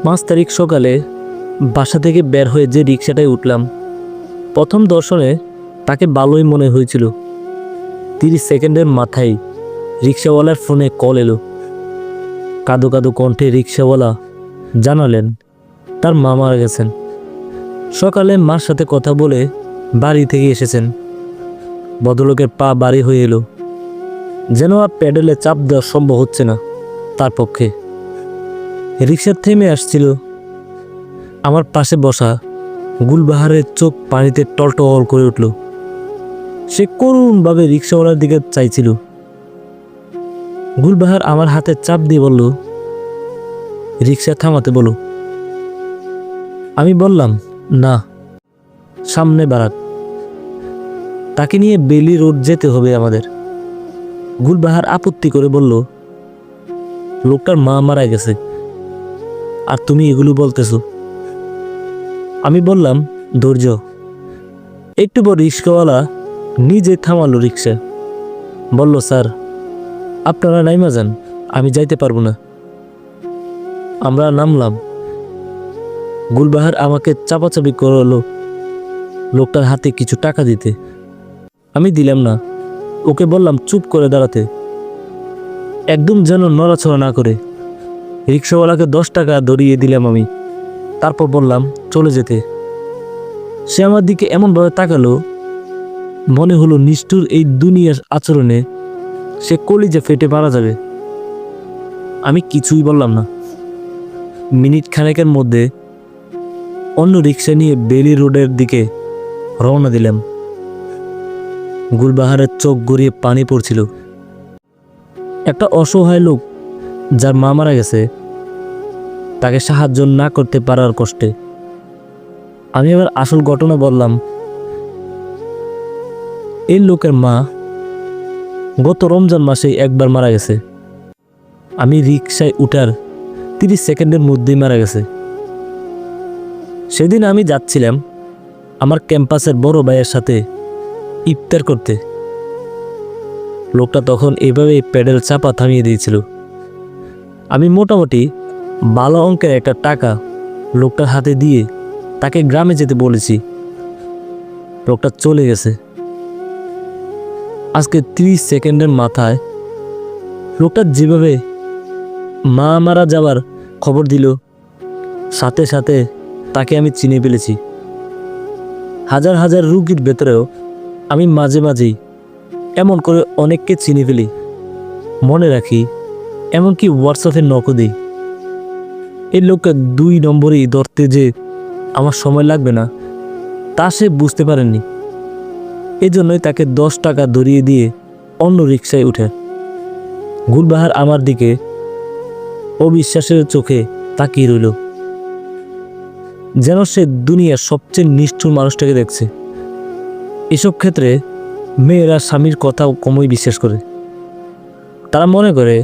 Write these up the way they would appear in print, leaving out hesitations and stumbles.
5 তারিখ সকালে বাসা থেকে বের হয়ে যে রিক্সাটায় উঠলাম, প্রথম দর্শনে তাকে ভালোই মনে হয়েছিল। 30 সেকেন্ডের মাথায় রিক্সাওয়ালার ফোনে কল এলো। কাঁদো কাঁদো কণ্ঠে রিক্সাওয়ালা জানালেন তার মা মারা গেছেন। সকালে মার সাথে কথা বলে বাড়ি থেকে এসেছেন। ভদ্রলোকের পা ভারী হয়ে এলো, যেন আর প্যাডেলে চাপ দেওয়া সম্ভব হচ্ছে না তার পক্ষে। রিক্সা থেমে আসছিল। আমার পাশে বসা গুলবাহারের চোখ পানিতে টলটল করে উঠল। সে করুণভাবে রিক্সাওয়ালার দিকে চাইছিল। গুলবাহার আমার হাতে চাপ দিয়ে বলল, রিক্সা থামাতে বলো। আমি বললাম, না, সামনে বারাক, তাকে নিয়ে বেলি রোড যেতে হবে আমাদের। গুলবাহার আপত্তি করে বলল, লোকটার মা মারা গেছে, আর তুমি এগুলো বলতেছো। আমি বললাম, ধৈর্য। একটু পর রিক্সাওয়ালা নিজে থামালো রিক্সা। বলল, স্যার, আপনারা নাইমা যান, আমি যাইতে পারবো না। আমরা নামলাম। গুলবাহার আমাকে চাপাচাপি করলো লোকটার হাতে কিছু টাকা দিতে। আমি দিলাম না। ওকে বললাম চুপ করে দাঁড়াতে, একদম যেন নড়াচড়া না করে। রিক্সাওয়ালাকে 10 টাকা ধরিয়ে দিলাম আমি। তারপর বললাম চলে যেতে। সে আমার দিকে এমনভাবে তাকালো, মনে হলো নিষ্ঠুর এই দুনিয়ার আচরণে সে কলিজা ফেটে মারা যাবে। আমি কিছুই বললাম না। মিনিট খানেকের মধ্যে অন্য রিক্সা নিয়ে বেলি রোডের দিকে রওনা দিলাম। গুলবাহারের চোখ গড়িয়ে পানি পড়ছিল। একটা অসহায় লোক যার মা মারা গেছে, তাকে সাহায্য না করতে পারার কষ্টে। আমি এবার আসল ঘটনা বললাম। এই লোকের মা গত রমজান মাসে একবার মারা গেছে। আমি রিক্সায় উঠার 30 সেকেন্ডের মধ্যেই মারা গেছে। সেদিন আমি যাচ্ছিলাম আমার ক্যাম্পাসের বড় ভাইয়ের সাথে ইফতার করতে। লোকটা তখন এভাবে প্যাডেল চাপা থামিয়ে দিয়েছিল। আমি মোটামুটি ভালো অঙ্কের একটা টাকা লোকটার হাতে দিয়ে তাকে গ্রামে যেতে বলেছি। লোকটা চলে গেছে। আজকে 30 সেকেন্ডের মাথায় লোকটা যেভাবে মা মারা যাওয়ার খবর দিল, সাথে সাথে তাকে আমি চিনে ফেলেছি। হাজার হাজার রুগীর ভেতরেও আমি মাঝে মাঝেই এমন করে অনেককে চিনে ফেলি, মনে রাখি, এমনকি হোয়াটসঅ্যাপে নকও দিই। এই লোককে 2 নম্বরেই ধরতে যে আমার সময় লাগবে না, তা সে বুঝতে পারেননি। এজন্যই তাকে 10 টাকা ধরিয়ে দিয়ে অন্য রিক্সায় উঠে। গুলবাহার আমার দিকে অবিশ্বাসের চোখে তাকিয়ে রইল, যেন সে দুনিয়ার সবচেয়ে নিষ্ঠুর মানুষটাকে দেখছে। এসব ক্ষেত্রে মেয়েরা স্বামীর কথাও কমই বিশ্বাস করে। তারা মনে করে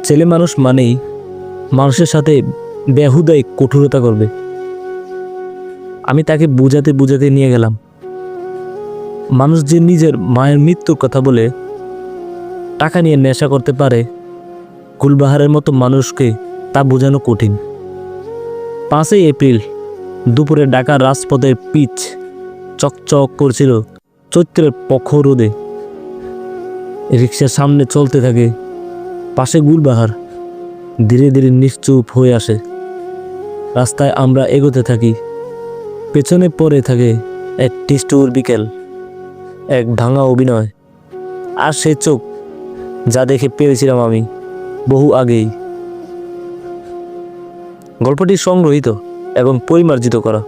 ছেলে মানুষ মানেই মানুষের সাথে বেহুদাই কঠোরতা করবে। আমি তাকে বুঝাতে বুঝাতে নিয়ে গেলাম, মানুষ যে নিজের মায়ের মৃত্যুর কথা বলে টাকা নিয়ে নেশা করতে পারে, গুলবাহারের মতো মানুষকে তা বোঝানো কঠিন। 5 এপ্রিল দুপুরে ঢাকার রাজপথের পিচ চকচক করছিল চৈত্রের প্রখর রোদে। রিক্সার সামনে চলতে থাকে, পাশে গুলবাহার ধীরে ধীরে নিশ্চুপ হয়ে আসে। রাস্তায় আমরা এগোতে থাকি। পেছনে পড়ে থাকে এক টিস্টুর বিকেল, এক ভাঙা অভিনয়, আর সে চোখ যা দেখে পেয়েছিলাম আমি বহু আগেই। গল্পটি সংগ্রহীত এবং পরিমার্জিত করা।